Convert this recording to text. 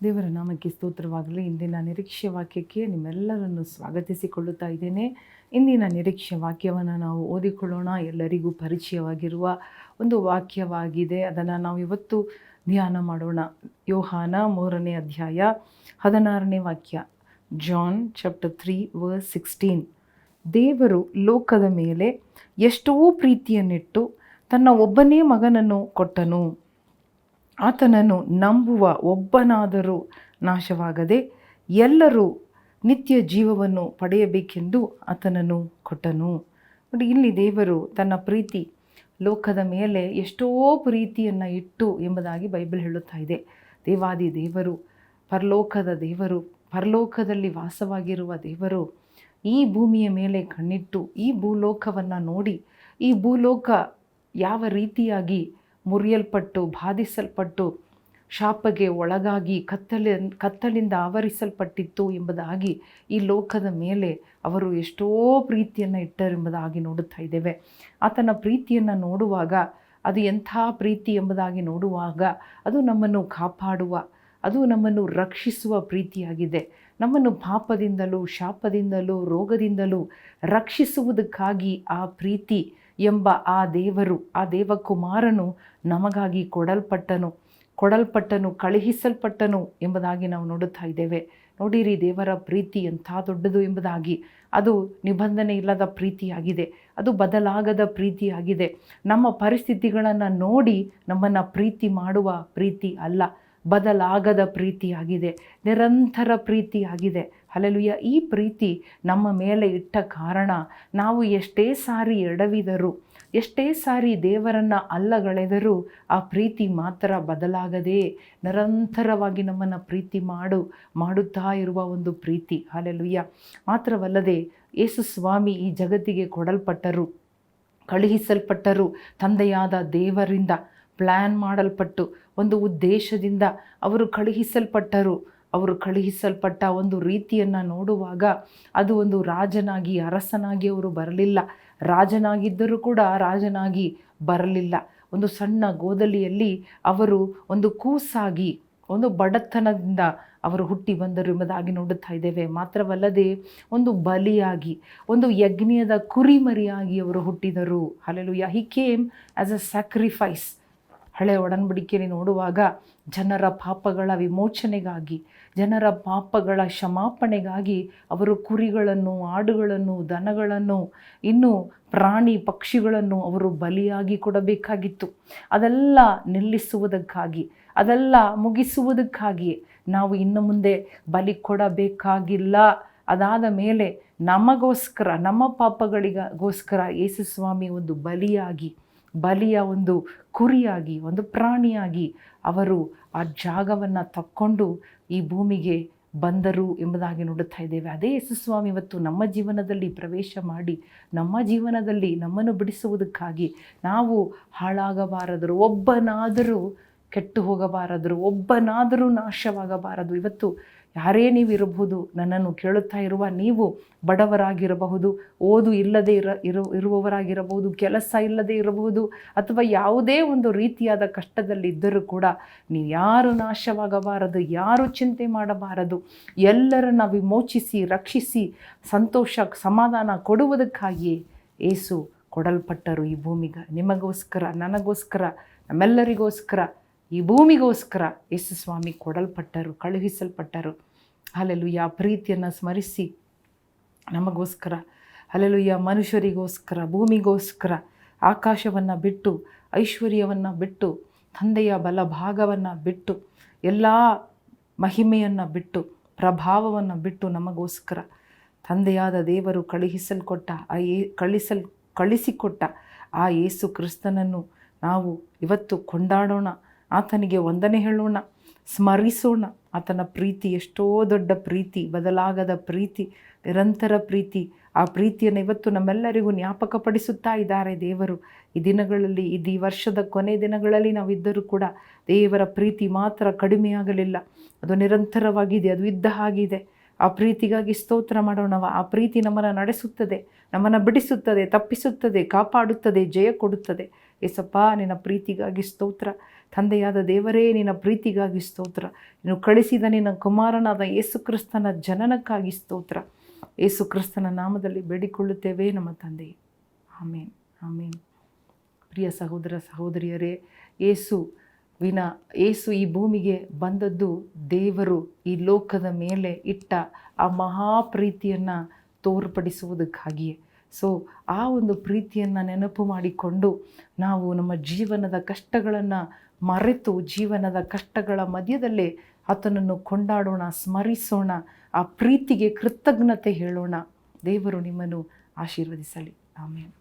ದೇವರ ನಾಮಕ್ಕೆ ಸ್ತೋತ್ರವಾಗಲಿ. ಇಂದಿನ ನಿರೀಕ್ಷೆ ವಾಕ್ಯಕ್ಕೆ ನಿಮ್ಮೆಲ್ಲರನ್ನು ಸ್ವಾಗತಿಸಿಕೊಳ್ಳುತ್ತಾ ಇದ್ದೇನೆ. ಇಂದಿನ ನಿರೀಕ್ಷೆ ವಾಕ್ಯವನ್ನು ನಾವು ಓದಿಕೊಳ್ಳೋಣ. ಎಲ್ಲರಿಗೂ ಪರಿಚಯವಾಗಿರುವ ಒಂದು ವಾಕ್ಯವಾಗಿದೆ. ಅದನ್ನು ನಾವು ಇವತ್ತು ಧ್ಯಾನ ಮಾಡೋಣ. ಯೋಹಾನ 3ನೇ ಅಧ್ಯಾಯ 16ನೇ ವಾಕ್ಯ. John chapter 3 verse 16. ದೇವರು ಲೋಕದ ಮೇಲೆ ಎಷ್ಟೋ ಪ್ರೀತಿಯನ್ನಿಟ್ಟು ತನ್ನ ಒಬ್ಬನೇ ಮಗನನ್ನು ಕೊಟ್ಟನು. ಆತನನ್ನು ನಂಬುವ ಒಬ್ಬನಾದರೂ ನಾಶವಾಗದೆ ಎಲ್ಲರೂ ನಿತ್ಯ ಜೀವವನ್ನು ಪಡೆಯಬೇಕೆಂದು ಆತನನ್ನು ಕೊಟ್ಟನು. ನೋಡಿ, ಇಲ್ಲಿ ದೇವರು ತನ್ನ ಪ್ರೀತಿ ಲೋಕದ ಮೇಲೆ ಎಷ್ಟೋ ಪ್ರೀತಿಯನ್ನು ಇಟ್ಟು ಎಂಬುದಾಗಿ ಬೈಬಲ್ ಹೇಳುತ್ತಾ ಇದೆ. ದೇವಾದಿ ದೇವರು, ಪರಲೋಕದ ದೇವರು, ಪರಲೋಕದಲ್ಲಿ ವಾಸವಾಗಿರುವ ದೇವರು ಈ ಭೂಮಿಯ ಮೇಲೆ ಕಣ್ಣಿಟ್ಟು ಈ ಭೂಲೋಕವನ್ನು ನೋಡಿ, ಈ ಭೂಲೋಕ ಯಾವ ರೀತಿಯಾಗಿ ಮುರಿಯಲ್ಪಟ್ಟು ಬಾಧಿಸಲ್ಪಟ್ಟು ಶಾಪಗೆ ಒಳಗಾಗಿ ಕತ್ತಲಿಂದ ಆವರಿಸಲ್ಪಟ್ಟಿತ್ತು ಎಂಬುದಾಗಿ ಈ ಲೋಕದ ಮೇಲೆ ಅವರು ಎಷ್ಟೋ ಪ್ರೀತಿಯನ್ನು ಇಟ್ಟರೆಂಬುದಾಗಿ ನೋಡುತ್ತಾ ಇದ್ದೇವೆ. ಆತನ ಪ್ರೀತಿಯನ್ನು ನೋಡುವಾಗ ಅದು ಎಂಥ ಪ್ರೀತಿ ಎಂಬುದಾಗಿ ನೋಡುವಾಗ ಅದು ನಮ್ಮನ್ನು ಕಾಪಾಡುವ, ಅದು ನಮ್ಮನ್ನು ರಕ್ಷಿಸುವ ಪ್ರೀತಿಯಾಗಿದೆ. ನಮ್ಮನ್ನು ಪಾಪದಿಂದಲೂ ಶಾಪದಿಂದಲೂ ರೋಗದಿಂದಲೂ ರಕ್ಷಿಸುವುದಕ್ಕಾಗಿ ಆ ಪ್ರೀತಿ ಎಂಬ ಆ ದೇವರು, ಆ ದೇವಕುಮಾರನು ನಮಗಾಗಿ ಕೊಡಲ್ಪಟ್ಟನು, ಕಳುಹಿಸಲ್ಪಟ್ಟನು ಎಂಬುದಾಗಿ ನಾವು ನೋಡುತ್ತಾ ಇದ್ದೇವೆ. ನೋಡಿರಿ, ದೇವರ ಪ್ರೀತಿ ಎಂಥ ದೊಡ್ಡದು ಎಂಬುದಾಗಿ. ಅದು ನಿಬಂಧನೆ ಇಲ್ಲದ ಪ್ರೀತಿಯಾಗಿದೆ, ಅದು ಬದಲಾಗದ ಪ್ರೀತಿಯಾಗಿದೆ. ನಮ್ಮ ಪರಿಸ್ಥಿತಿಗಳನ್ನು ನೋಡಿ ನಮ್ಮನ್ನು ಪ್ರೀತಿ ಮಾಡುವ ಪ್ರೀತಿ ಅಲ್ಲ, ಬದಲಾಗದ ಪ್ರೀತಿಯಾಗಿದೆ, ನಿರಂತರ ಪ್ರೀತಿಯಾಗಿದೆ. ಹಲ್ಲೆಲೂಯಾ. ಈ ಪ್ರೀತಿ ನಮ್ಮ ಮೇಲೆ ಇಟ್ಟ ಕಾರಣ ನಾವು ಎಷ್ಟೇ ಸಾರಿ ಎಡವಿದರೂ, ಎಷ್ಟೇ ಸಾರಿ ದೇವರನ್ನು ಅಲ್ಲಗಳೆದರೂ ಆ ಪ್ರೀತಿ ಮಾತ್ರ ಬದಲಾಗದೆ ನಿರಂತರವಾಗಿ ನಮ್ಮನ್ನು ಪ್ರೀತಿ ಮಾಡುತ್ತಾ ಇರುವ ಒಂದು ಪ್ರೀತಿ. ಹಲ್ಲೆಲೂಯಾ. ಮಾತ್ರವಲ್ಲದೆ ಯೇಸು ಸ್ವಾಮಿ ಈ ಜಗತ್ತಿಗೆ ಕಳುಹಿಸಲ್ಪಟ್ಟರು. ತಂದೆಯಾದ ದೇವರಿಂದ ಪ್ಲ್ಯಾನ್ ಮಾಡಲ್ಪಟ್ಟು ಒಂದು ಉದ್ದೇಶದಿಂದ ಅವರು ಕಳುಹಿಸಲ್ಪಟ್ಟರು. ಅವರು ಕಳುಹಿಸಲ್ಪಟ್ಟ ಒಂದು ರೀತಿಯನ್ನು ನೋಡುವಾಗ ಅದು ಒಂದು ರಾಜನಾಗಿ, ಅರಸನಾಗಿ ಅವರು ಬರಲಿಲ್ಲ. ರಾಜನಾಗಿದ್ದರೂ ಕೂಡ ರಾಜನಾಗಿ ಬರಲಿಲ್ಲ. ಒಂದು ಸಣ್ಣ ಗೋದಲಿಯಲ್ಲಿ ಅವರು ಒಂದು ಕೂಸಾಗಿ, ಒಂದು ಬಡತನದಿಂದ ಅವರು ಹುಟ್ಟಿ ಬಂದರು ಎಂಬುದಾಗಿ ನೋಡುತ್ತಾ ಇದ್ದೇವೆ. ಮಾತ್ರವಲ್ಲದೆ ಒಂದು ಬಲಿಯಾಗಿ, ಒಂದು ಯಜ್ಞದ ಕುರಿಮರಿಯಾಗಿ ಅವರು ಹುಟ್ಟಿದರು. Hallelujah. He came as a sacrifice. ಹಳೆಯ ಒಡಂಬಡಿಕೆಯಲ್ಲಿ ನೋಡುವಾಗ ಜನರ ಪಾಪಗಳ ವಿಮೋಚನೆಗಾಗಿ, ಜನರ ಪಾಪಗಳ ಕ್ಷಮಾಪಣೆಗಾಗಿ ಅವರು ಕುರಿಗಳನ್ನು, ಆಡುಗಳನ್ನು, ದನಗಳನ್ನು, ಇನ್ನು ಪ್ರಾಣಿ ಪಕ್ಷಿಗಳನ್ನು ಅವರು ಬಲಿಯಾಗಿ ಕೊಡಬೇಕಾಗಿತ್ತು. ಅದೆಲ್ಲ ನಿಲ್ಲಿಸುವುದಕ್ಕಾಗಿ, ಅದೆಲ್ಲ ಮುಗಿಸುವುದಕ್ಕಾಗಿಯೇ ನಾವು ಇನ್ನು ಮುಂದೆ ಬಲಿ ಕೊಡಬೇಕಾಗಿಲ್ಲ. ಅದಾದ ಮೇಲೆ ನಮಗೋಸ್ಕರ, ನಮ್ಮ ಪಾಪಗಳಿಗೋಸ್ಕರ ಯೇಸು ಸ್ವಾಮಿ ಒಂದು ಬಲಿಯ ಒಂದು ಕುರಿಯಾಗಿ, ಒಂದು ಪ್ರಾಣಿಯಾಗಿ ಅವರು ಆ ಜಾಗವನ್ನು ತಕ್ಕೊಂಡು ಈ ಭೂಮಿಗೆ ಬಂದರು ಎಂಬುದಾಗಿ ನೋಡುತ್ತಾ ಇದ್ದೇವೆ. ಅದೇ ಯೇಸು ಸ್ವಾಮಿ ಇವತ್ತು ನಮ್ಮ ಜೀವನದಲ್ಲಿ ಪ್ರವೇಶ ಮಾಡಿ, ನಮ್ಮ ಜೀವನದಲ್ಲಿ ನಮ್ಮನ್ನು ಬಿಡಿಸುವುದಕ್ಕಾಗಿ ನಾವು ಹಾಳಾಗಬಾರದರು, ಒಬ್ಬನಾದರೂ ಕೆಟ್ಟು ಹೋಗಬಾರದರು, ಒಬ್ಬನಾದರೂ ನಾಶವಾಗಬಾರದು. ಇವತ್ತು ಯಾರೇ ನೀವಿರಬಹುದು, ನನ್ನನ್ನು ಕೇಳುತ್ತಾ ಇರುವ ನೀವು ಬಡವರಾಗಿರಬಹುದು, ಓದು ಇಲ್ಲದೆ ಇರುವವರಾಗಿರಬಹುದು, ಕೆಲಸ ಇಲ್ಲದೆ ಇರಬಹುದು, ಅಥವಾ ಯಾವುದೇ ಒಂದು ರೀತಿಯಾದ ಕಷ್ಟದಲ್ಲಿದ್ದರೂ ಕೂಡ ನೀವು ಯಾರು ನಾಶವಾಗಬಾರದು, ಯಾರು ಚಿಂತೆ ಮಾಡಬಾರದು. ಎಲ್ಲರನ್ನ ವಿಮೋಚಿಸಿ, ರಕ್ಷಿಸಿ, ಸಂತೋಷ, ಸಮಾಧಾನ ಕೊಡುವುದಕ್ಕಾಗಿಯೇ ಯೇಸು ಕೊಡಲ್ಪಟ್ಟರು ಈ ಭೂಮಿಗೆ. ನಿಮಗೋಸ್ಕರ, ನನಗೋಸ್ಕರ, ನಮ್ಮೆಲ್ಲರಿಗೋಸ್ಕರ, ಈ ಭೂಮಿಗೋಸ್ಕರ ಯೇಸು ಸ್ವಾಮಿ ಕೊಡಲ್ಪಟ್ಟರು, ಕಳುಹಿಸಲ್ಪಟ್ಟರು. ಹಲ್ಲೆಲೂಯಾ. ಪ್ರೀತಿಯನ್ನು ಸ್ಮರಿಸಿ ನಮಗೋಸ್ಕರ, ಹಲ್ಲೆಲೂಯಾ, ಮನುಷ್ಯರಿಗೋಸ್ಕರ, ಭೂಮಿಗೋಸ್ಕರ ಆಕಾಶವನ್ನು ಬಿಟ್ಟು, ಐಶ್ವರ್ಯವನ್ನು ಬಿಟ್ಟು, ತಂದೆಯ ಬಲಭಾಗವನ್ನು ಬಿಟ್ಟು, ಎಲ್ಲ ಮಹಿಮೆಯನ್ನು ಬಿಟ್ಟು, ಪ್ರಭಾವವನ್ನು ಬಿಟ್ಟು ನಮಗೋಸ್ಕರ ತಂದೆಯಾದ ದೇವರು ಕಳಿಸಿಕೊಟ್ಟ ಆ ಯೇಸು ಕ್ರಿಸ್ತನನ್ನು ನಾವು ಇವತ್ತು ಕೊಂಡಾಡೋಣ, ಆತನಿಗೆ ವಂದನೆ ಹೇಳೋಣ, ಸ್ಮರಿಸೋಣ. ಆತನ ಪ್ರೀತಿ ಎಷ್ಟೋ ದೊಡ್ಡ ಪ್ರೀತಿ, ಬದಲಾಗದ ಪ್ರೀತಿ, ನಿರಂತರ ಪ್ರೀತಿ. ಆ ಪ್ರೀತಿಯನ್ನು ಇವತ್ತು ನಮ್ಮೆಲ್ಲರಿಗೂ ಜ್ಞಾಪಕಪಡಿಸುತ್ತಾ ಇದ್ದಾರೆ ದೇವರು. ಈ ದಿನಗಳಲ್ಲಿ, ಈ ವರ್ಷದ ಕೊನೆ ದಿನಗಳಲ್ಲಿ ನಾವಿದ್ದರೂ ಕೂಡ ದೇವರ ಪ್ರೀತಿ ಮಾತ್ರ ಕಡಿಮೆಯಾಗಲಿಲ್ಲ. ಅದು ನಿರಂತರವಾಗಿದೆ, ಅದು ಇದ್ದ ಹಾಗಿದೆ. ಆ ಪ್ರೀತಿಗಾಗಿ ಸ್ತೋತ್ರ ಮಾಡೋಣ. ಆ ಪ್ರೀತಿ ನಮ್ಮನ್ನು ನಡೆಸುತ್ತದೆ, ನಮ್ಮನ್ನು ಬಿಡಿಸುತ್ತದೆ, ತಪ್ಪಿಸುತ್ತದೆ, ಕಾಪಾಡುತ್ತದೆ, ಜಯ ಕೊಡುತ್ತದೆ. ಏಸಪ್ಪ, ನಿನ್ನ ಪ್ರೀತಿಗಾಗಿ ಸ್ತೋತ್ರ. ತಂದೆಯಾದ ದೇವರೇ, ನಿನ್ನ ಪ್ರೀತಿಗಾಗಿ ಸ್ತೋತ್ರ. ನೀನು ಕಳಿಸಿದ ನಿನ್ನ ಕುಮಾರನಾದ ಯೇಸು ಕ್ರಿಸ್ತನ ಜನನಕ್ಕಾಗಿ ಸ್ತೋತ್ರ. ಯೇಸು ಕ್ರಿಸ್ತನ ನಾಮದಲ್ಲಿ ಬೇಡಿಕೊಳ್ಳುತ್ತೇವೆ ನಮ್ಮ ತಂದೆಯೇ, ಆಮೇನ್, ಆಮೇನ್. ಪ್ರಿಯ ಸಹೋದರ ಸಹೋದರಿಯರೇ, ಯೇಸು ಈ ಭೂಮಿಗೆ ಬಂದದ್ದು ದೇವರು ಈ ಲೋಕದ ಮೇಲೆ ಇಟ್ಟ ಆ ಮಹಾಪ್ರೀತಿಯನ್ನು ತೋರ್ಪಡಿಸುವುದಕ್ಕಾಗಿಯೇ. ಸೊ ಆ ಒಂದು ಪ್ರೀತಿಯನ್ನು ನೆನಪು ಮಾಡಿಕೊಂಡು ನಾವು ನಮ್ಮ ಜೀವನದ ಕಷ್ಟಗಳನ್ನು ಮರೆತು, ಜೀವನದ ಕಷ್ಟಗಳ ಮಧ್ಯದಲ್ಲೇ ಆತನನ್ನು ಕೊಂಡಾಡೋಣ, ಸ್ಮರಿಸೋಣ, ಆ ಪ್ರೀತಿಗೆ ಕೃತಜ್ಞತೆ ಹೇಳೋಣ. ದೇವರು ನಿಮ್ಮನ್ನು ಆಶೀರ್ವದಿಸಲಿ. ಆಮೇನ್.